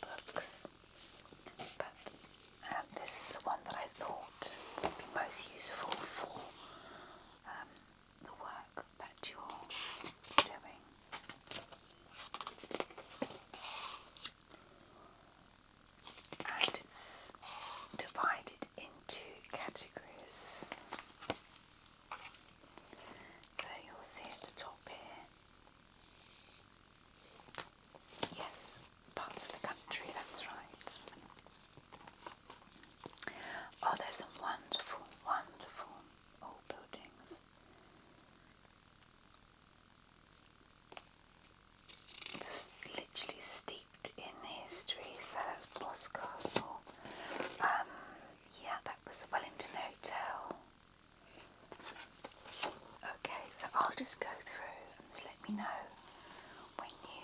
books, but this is the one that I thought would be most useful for the work that you're doing. And it's divided into categories. So you'll see at the top here, yes, parts of the country, that's right. Oh, there's some wonderful, wonderful old buildings. It's literally steeped in history, so that's Moss Castle. Yeah, that was the Wellington Hotel. Okay, so I'll just go through and just let me know when you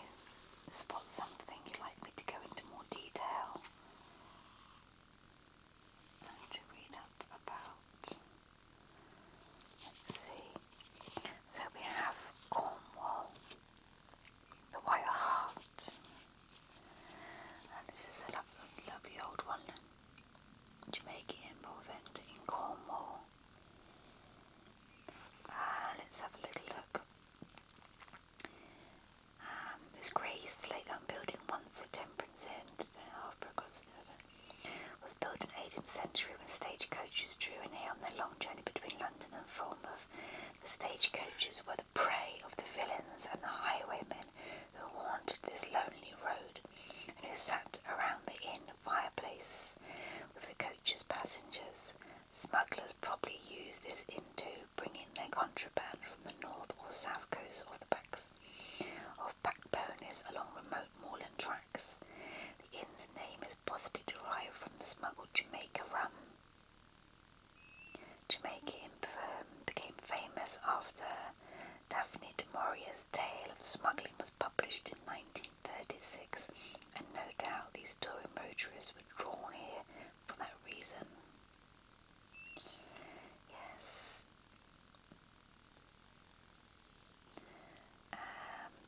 spot something you'd like me to go into more detail and to read up about. Let's see. So we have Cornwall, the White Hart, and this is a lovely old one. Jamaica involvement in Cornwall. Let's have a little look. This grey slate-down building once at Temperance Inn, was built in the 18th century when stagecoaches drew in here on their long journey between London and Falmouth. The stagecoaches were the prey of the villains and the highwaymen who haunted this lonely road and who sat around the inn fireplace with the coach's passengers. Smugglers probably used this inn to bring in their contraband from the north or south coast of the backs of pack ponies along remote moorland tracks. The inn's name is possibly derived from the smuggled Jamaica rum. Jamaica became famous after Daphne du Maurier's tale of smuggling was published in 1936, and no doubt these touring motorists were drawn here for that reason. Yes.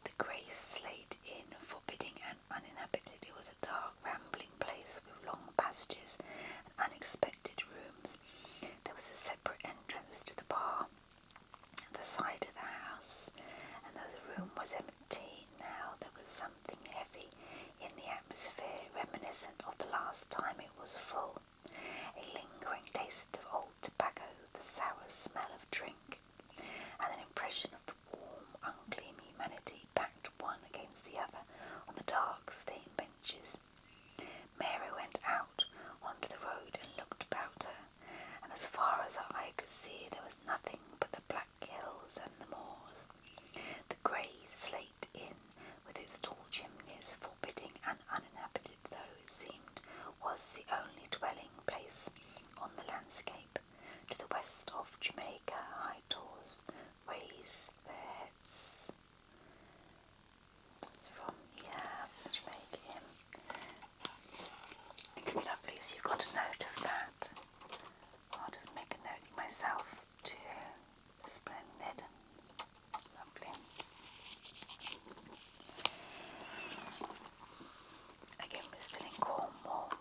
The Grey Slate Inn, forbidding and uninhabited, it was a dark, rambling place with long passages and unexpected rooms. There was a separate entrance to the bar at the side of the house, and though the room was empty now, there was something heavy in the atmosphere, reminiscent of the last time it was full. A lingering taste of old tobacco, the sour smell of drink, and an impression of the warm, unclean humanity packed one against the other on the dark, stained benches. Mary went out onto the road and looked about her, and as far as her eye could see, there was nothing but the black hills and the moors. The grey slate inn, with its tall chimneys, forbidding and uninhabited though it seemed, was the only dwelling place on the landscape. To the west of Jamaica, high doors raised their heads. It's from the Jamaica Inn. Lovely, so you've got a note of that. I'll just make a note myself too. Splendid. Lovely. Again, we're still in Cornwall.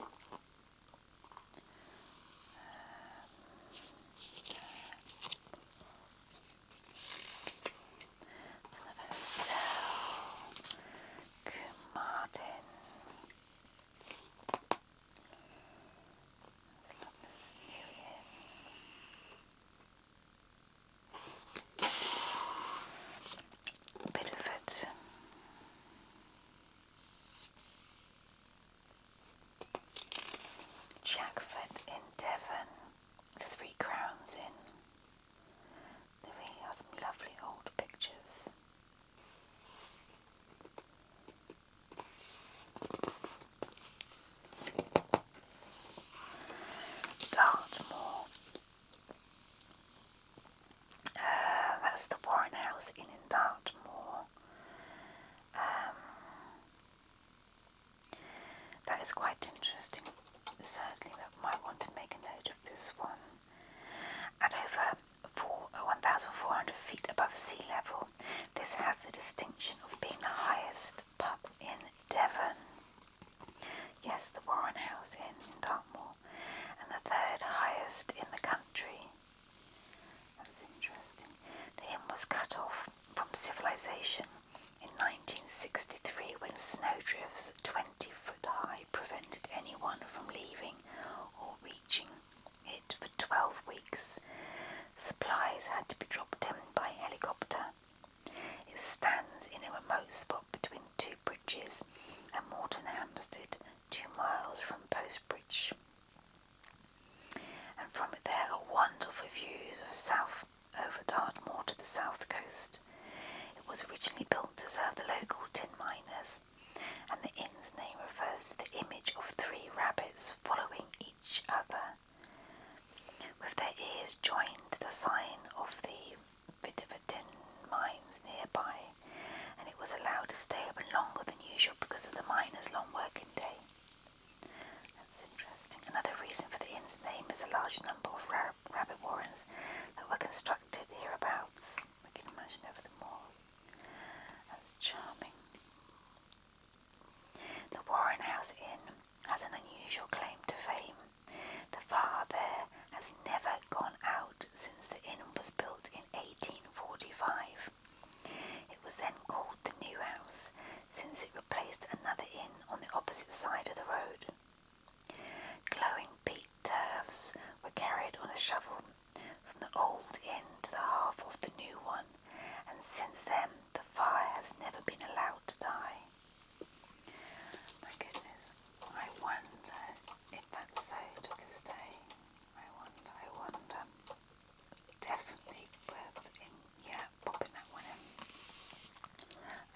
It's another hotel. Martin. Let's love this new inn. Bideford. Jackford in Devon. The Three Crowns Inn. They really are some lovely old pictures. Dartmoor. That's the Warren House Inn in Dartmoor. That is quite interesting. Certainly might want to make a note of this one. At over 1,400 feet above sea level, this has the distinction of being the highest pub in Devon. Yes, the Warren House Inn in Dartmoor, and the third highest in the country. That's interesting. The inn was cut off from civilization in 1963 when snowdrifts 20 foot high prevented anyone from leaving or reaching it for 12 weeks. Supplies had to be dropped in by helicopter. It stands in a remote spot between two bridges and Morton Hampstead, 2 miles from Postbridge. And from it there are wonderful views of south over Dartmoor to the south coast. It was originally built to serve the local tin miners, and the inn's name refers to the image of 3 rabbits following each other, with their ears joined to the sign of the bit of a tin mines nearby, and it was allowed to stay open longer than usual because of the miners' long working day. That's interesting. Another reason for the inn's name is a large number of rabbit warrens that were constructed hereabouts. We can imagine over the moors. That's charming. The Warren House Inn has an unusual claim to fame. The fire there has never gone out since the inn was built in 1845. It was then called the New House, since it replaced another inn on the opposite side of the road. Glowing peat turfs were carried on a shovel from the old inn to the half of the new one, and since then the fire has never been allowed to die. My goodness, I wonder if that's so to this day. I wonder. Definitely worth popping that one in.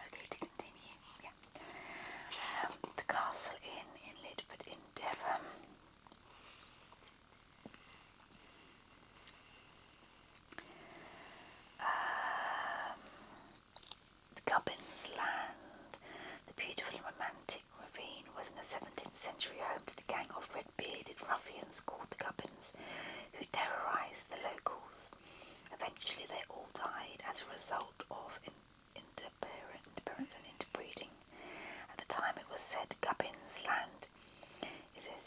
Okay, to continue. Yeah. The Castle Inn in Lidford in Devon. The Gubbins Land. The beautiful and romantic ravine was in the 17th century home to the gang of red-bearded ruffians called the Gubbins, who terrorised the locals. Eventually they all died as a result of interference and interbreeding. At the time it was said Gubbins Land is a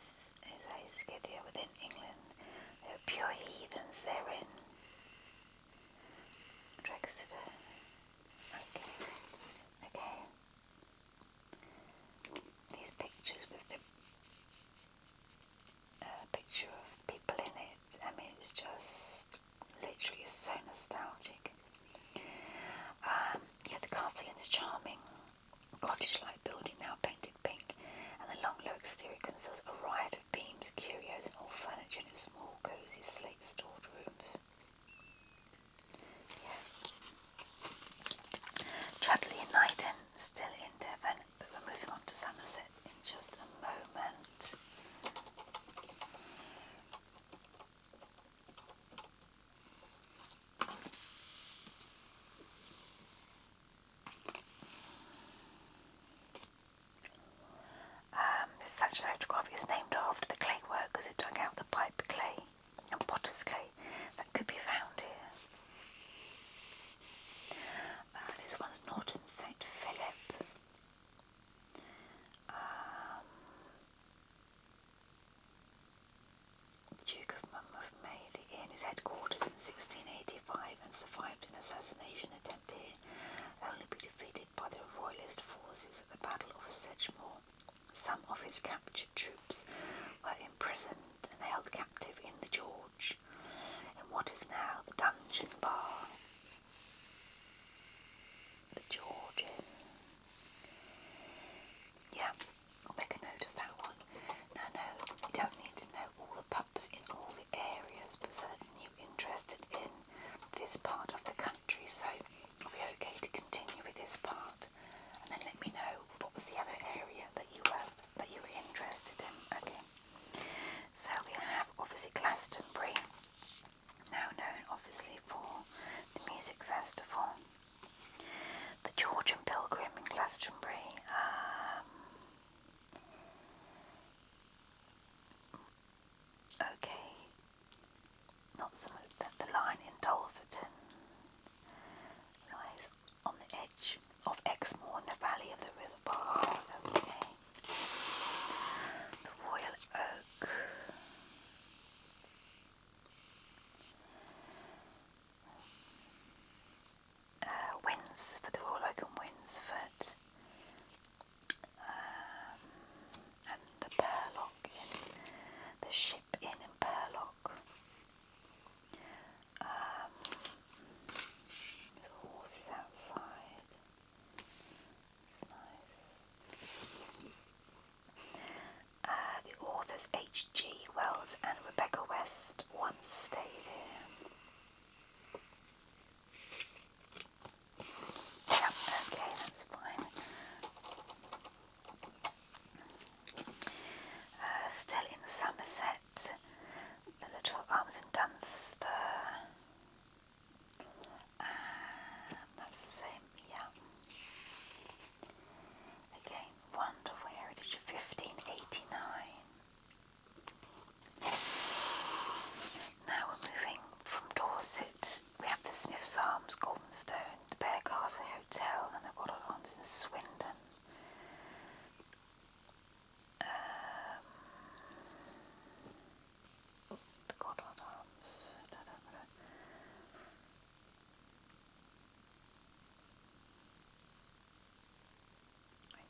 Scythia within England. There were pure heathens therein. Drexeter. Okay. These pictures with the picture of people in it, I mean, it's just literally so nostalgic. The Castle Inn is charming. Cottage-like building now painted pink, and the long low exterior conceals a riot of beams, curios, and old furniture in its small, cosy, slate-stored rooms. Chudley and Knighton, still in Devon, but we're moving on to Somerset in just a moment. Such photograph is named after the clay workers who dug out the pipe clay and potter's clay that could be found here. This one's Norton St. Philip. The Duke of Monmouth made the inn his headquarters in 1685 and survived an assassination attempt here, only be defeated by the royalist forces at the Battle of Sedgemoor. Some of his captured troops were imprisoned and held captive in the George, in what is now the Dungeon Bar. The George Inn. Yeah, I'll make a note of that one. Now, no, you don't need to know all the pubs in all the areas, but certainly you're interested in this part of the country, so it'll be okay to continue with this part, and then let me know what was the other area that you were interested in. Okay, so we have obviously Glastonbury, now known obviously for the music festival. The George and Pilgrim in Glastonbury. still in Somerset. The Little Arms in Dunster. That's the same, yeah. Again, wonderful heritage of 1589. Now we're moving from Dorset. We have the Smith's Arms, Goldenstone, the Bear Castle Hotel, and the Goddard Arms in Swindon. The Goddard Arms.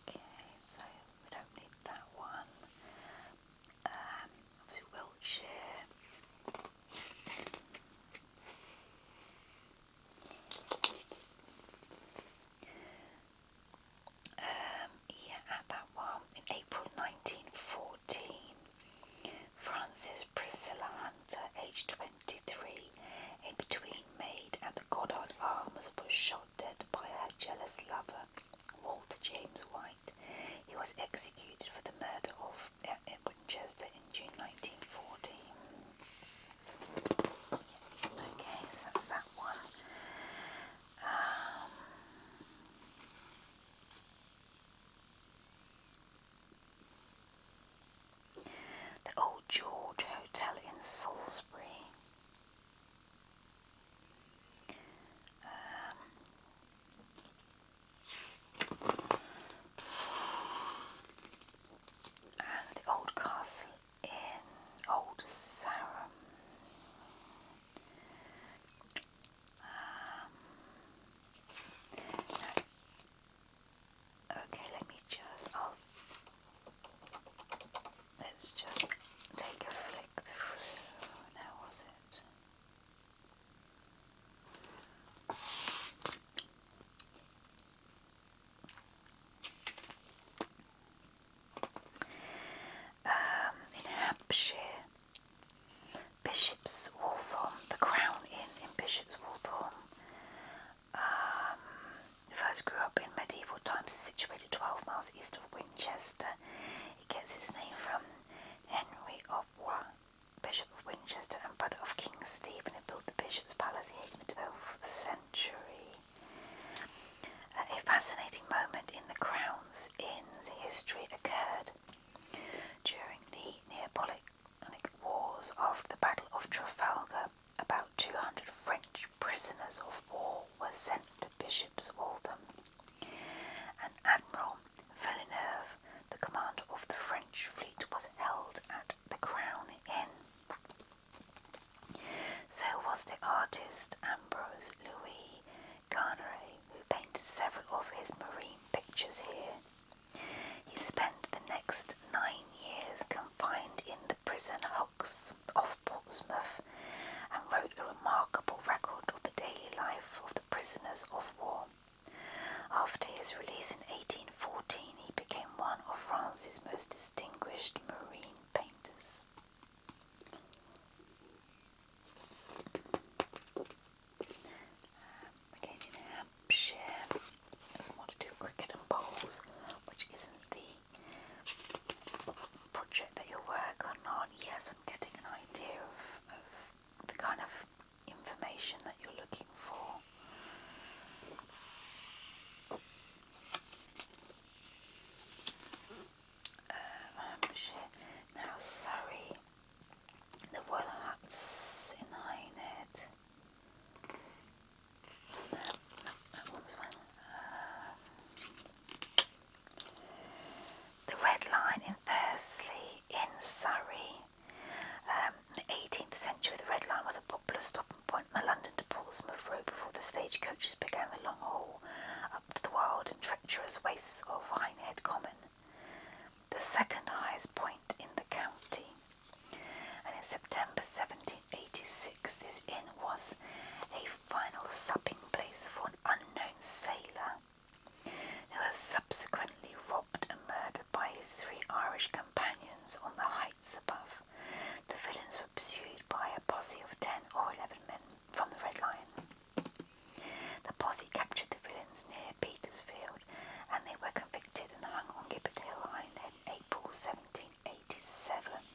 Okay, so we don't need that one. Obviously Wiltshire. At that one, in April 1914, Frances Priscilla Hunter, aged 23, a between maid at the Goddard Arms, was shot dead by her jealous lover, Walter James White. He was executed for the murder of at Winchester in June 1914. Okay, so that's that one. The Old George Hotel in Salisbury. And the Old Castle in Old Sarum. Okay, let's just take a flick through. Now was it? In Hampshire, Bishop's Waltham, the Crown Inn in Bishop's Waltham. First grew up in medieval times, is situated 12 miles east of Winchester. It gets its name from Henry of Blois, Bishop of Winchester and brother of King Stephen, who built the Bishop's Palace here in the 12th century. A fascinating moment in the Crown's Inn's history occurred during the Neapolitan Wars. After the Battle of Trafalgar, about 200 French prisoners of war were sent to Bishop's Waltham, and Admiral Villeneuve, the commander of the French fleet, was held at the Crown Inn. So was the artist Ambrose Louis Garnery, who painted several of his marine pictures here. He spent the next 9 years confined in the prison hulks of Portsmouth and wrote a remarkable record of the daily life of the prisoners of war. After his release in 1814, he became one of France's most distinguished marine painters. Again in Hampshire, there's more to do with cricket and bowls, which isn't the project that you work on. Yes, I'm getting an idea of the kind of information that you're looking for. Hampshire. Now Surrey, the Royal Huts in Hindhead. That one's one. The Red Line in Thursley in Surrey. In the 18th century, the Red Line was a popular stopping point on the London to Portsmouth road before the stagecoaches began the long haul up to the wild and treacherous wastes of Hindhead Common, the second highest point in the county. And in September 1786, this inn was a final supping place for an unknown sailor who was subsequently robbed and murdered by his 3 Irish companions on the heights above. The villains were pursued by a posse of 10 or 11 men from the Red Lion. The posse captured the villains near Petersfield, and they were convicted and hung on Gibbet Hill in April 1787.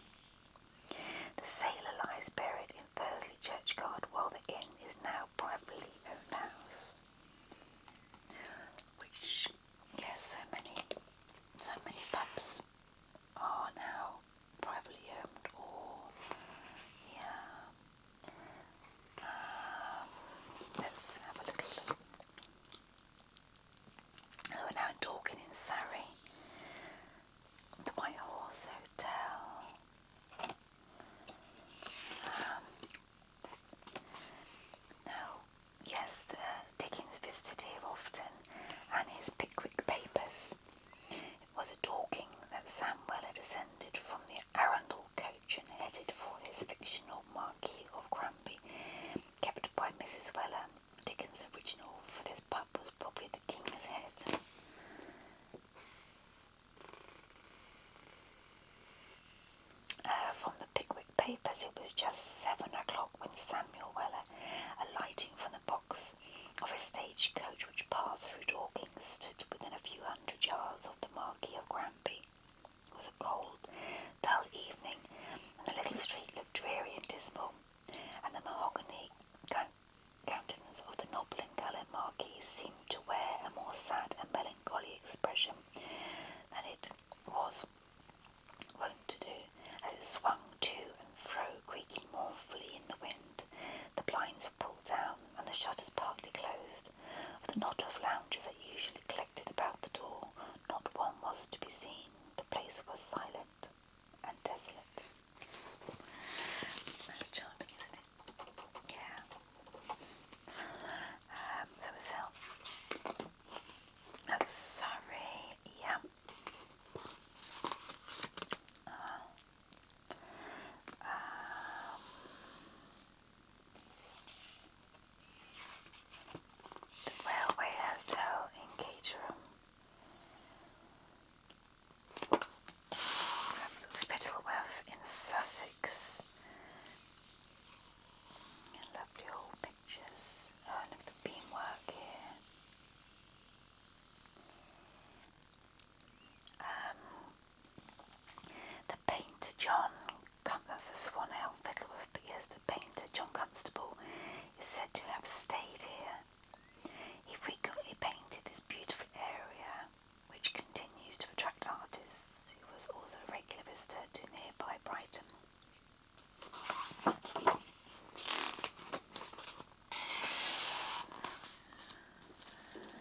descended from the Arundel coach and headed for his fictional Marquis of Granby, kept by Mrs. Weller. Dickens' original for this pub was probably the King's Head. From the Pickwick Papers, it was just 7 o'clock when Samuel Weller, alighting from the box of a stagecoach which passed through Dorking, stood within a few hundred yards of the Marquis of Granby. It was a cold, dull evening, and the little street looked dreary and dismal, and the mahogany countenance of the noble and gallant Marquis seemed to wear a more sad and melancholy expression than it was wont to do, as it swung to and fro, creaking mournfully in the wind. The blinds were pulled down, and the shutters partly closed. Of the knot of loungers that usually collected about the door, not one was to be seen. The place was silent and desolate. That's charming, isn't it? Yeah. So it's out. That's Surrey, yeah. The Railway Hotel in Caterham. Fiddleworth in Sussex. Lovely old pictures. Oh, look at the beamwork here. The painter John, that's the Swan Hill, Fiddleworth, but yes, the painter John Constable is said to have stayed here. He frequently painted this beautiful area, which continues to attract artists. He was also a regular visitor to nearby Brighton.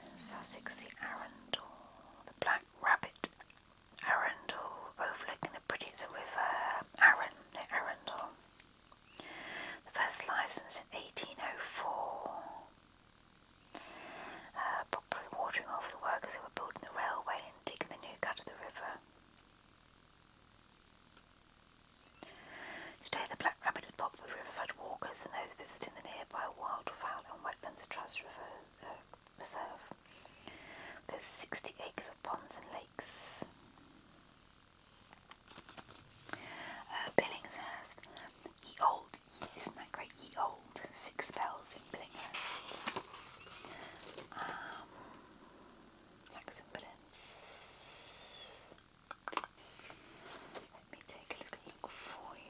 In Sussex, the Arundel, the Black Rabbit Arundel, overlooking the pretty river Arun, the Arundel. The first licensed in 1804. Popular watering of the workers who were building the railway and digging the new cut of the river. Today the Black Rabbit is popular with riverside walkers and those visiting the nearby Wildfowl and Wetlands Trust Reserve. There's 60 acres of ponds and lakes. Billingshurst. Ye Old, isn't that great? Ye Old, 6 bells in Billinghurst. Saxon Billings. Let me take a little look for you.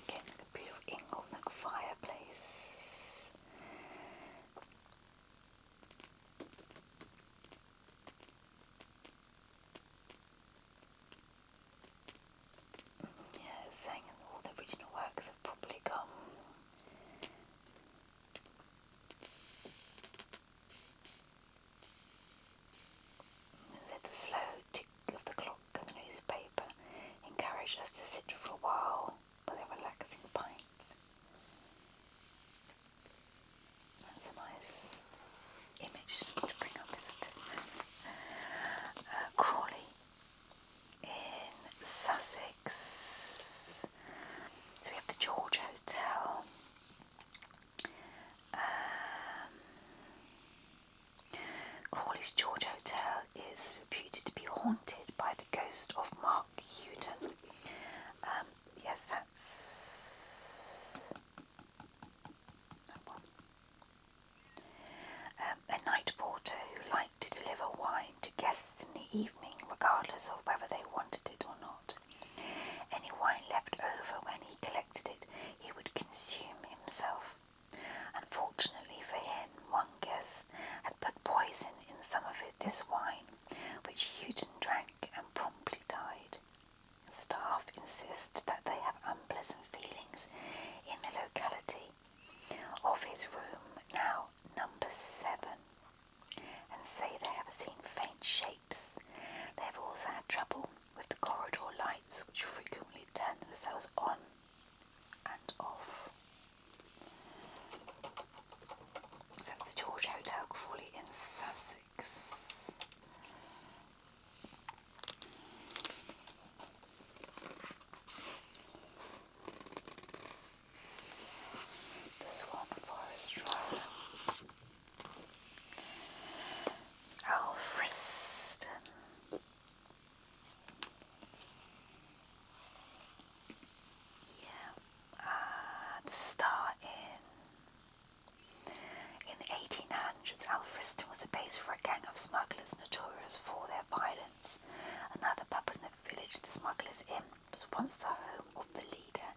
Again, a beautiful Inglenook fireplace. Yeah, it's saying all the original works have probably gone. The slow tick of the clock and the newspaper encouraged us to sit for a while with a relaxing pint. That's a nice image to bring up, isn't it? Crawley in Sussex. So we have the George Hotel. Crawley's George Hotel is reputed to be haunted by the ghost of Mark Hewton. Yes, that's that one. A night porter who liked to deliver wine to guests in the evening, regardless of whether they wanted it or not. Any wine left over when he collected it, he would consume himself. Unfortunately for him, one guest had put poison in some of this wine, which Hewton drank and promptly died. Staff insist that they have unpleasant feelings in the locality of his room, now number 7, and say they have seen faint shapes. They have also had trouble the star in the 1800s, Alfriston was a base for a gang of smugglers notorious for their violence. Another pub in the village, the Smugglers' Inn, was once the home of the leader,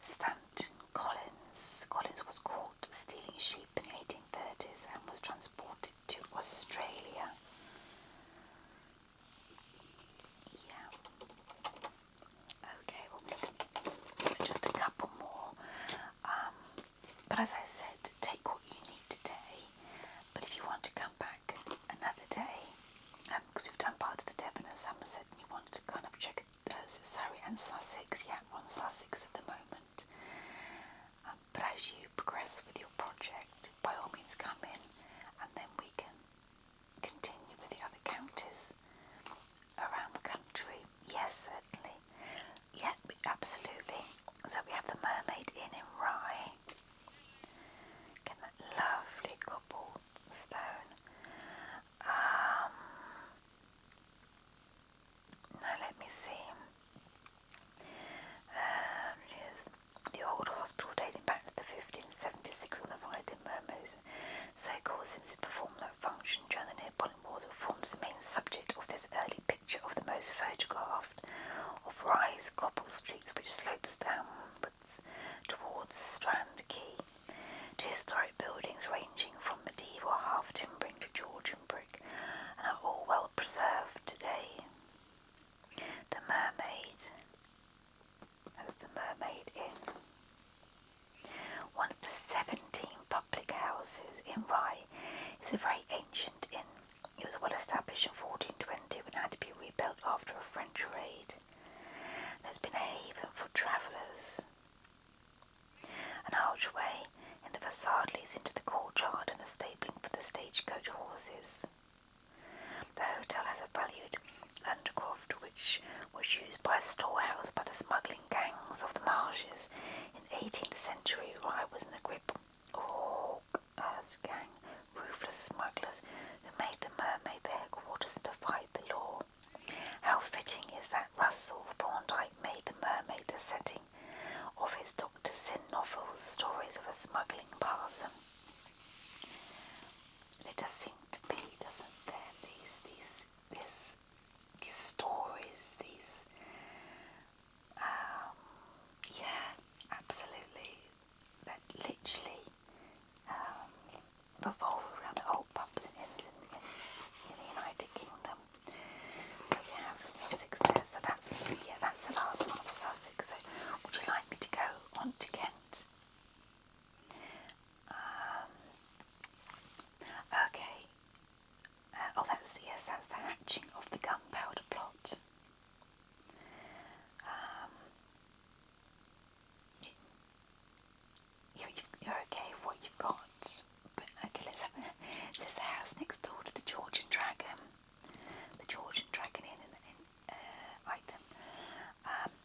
Stanton Collins. Collins was caught stealing sheep in the 1830s and was transported to Australia. Yeah. Okay, well, look, just a couple more. But as I said, take what you need today. But if you want to come back another day, because we've done part of the Devon and Somerset, and you wanted to kind of check Surrey and Sussex, yeah, we're on Sussex at the moment. But as you progress with your project, by all means come in, and then we can continue with the other counties around the country. Yes, certainly. Yeah, absolutely. So we have the Mermaid Inn in Rye. Again, that lovely cobblestone. Now let me see. Here's the old hospital dating back to the 1576 on the Ride in Mermaids. So called since it performed that function during the Neapolitan Wars, it forms the main subject of this early picture of the most photographed of Rye's cobble streets, which slopes downwards towards Strand Quay, to historic buildings ranging from medieval half-timbering to Georgian brick, and are all well preserved today. The Mermaid, that's the Mermaid Inn, one of the 17 public houses in Rye, is a very ancient inn. It was well established in 1420 when it had to be rebuilt after a French raid. There's been a haven for travellers. An archway in the facade leads into the courtyard and the stabling for the stagecoach horses. The hotel has a valued undercroft which was used by a storehouse by the smuggling gangs of the marshes. In the 18th century, Rye was in the grip of Hawke's gang, ruthless smugglers who made the Mermaid their headquarters and defied the law. How fitting is that Russell Thorndike made the Mermaid the setting of his Dr. Syn novels, stories of a smuggling parson. There does seem to be, doesn't there, these stories, yeah, absolutely, that literally revolve around the old pubs and inns in the United Kingdom. So we have Sussex there, so that's the last one of Sussex. So would you like me to go on to Kent? Okay. That's the hatching of the gunpowder plot. You're okay with what you've got, but okay, let's have it. Says the house next door to the Georgian Dragon. The Georgian Dragon item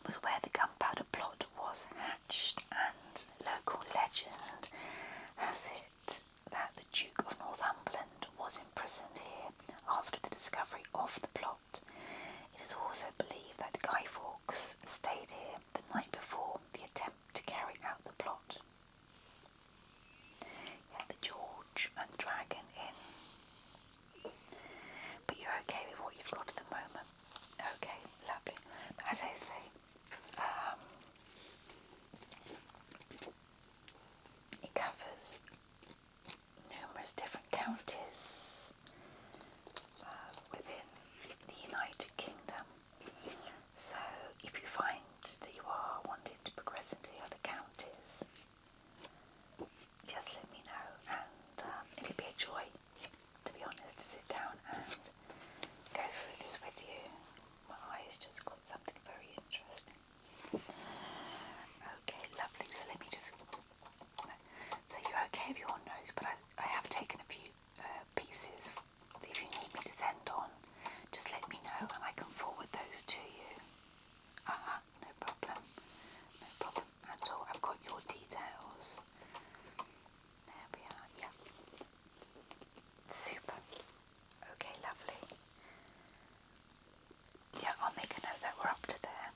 was where the gunpowder plot was hatched, and local legend has it that the Duke of Northumberland was imprisoned here after the discovery of the plot. It is also believed that Guy Fawkes stayed here the night before the attempt to carry out the plot. Yeah, the George and Dragon Inn. But you're okay with what you've got at the moment? Okay, lovely. But as I say, it covers numerous different counties within the United Kingdom. So if you find that you are wanting to progress into the other counties, just let me know, and it'll be a joy, to be honest, to sit down and go through this with you. My eyes just got something very interesting. Okay, lovely. So let me just. So you're okay with your nose, but I have taken a few pieces. If you need me to send on, just let me know and I can forward those to you. No problem. No problem at all. I've got your details. There we are, yeah. Super. Okay, lovely. Yeah, I'll make a note that we're up to there.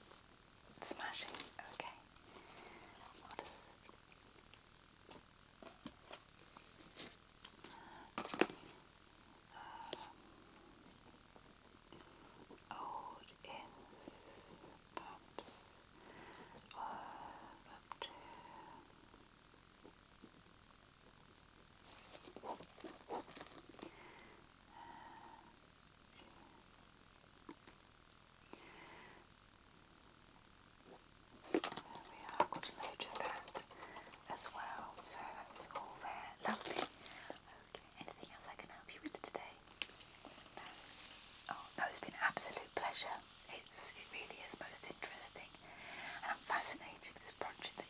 Smashing. Okay. I'll just absolute pleasure. It really is most interesting. And I'm fascinated with this project that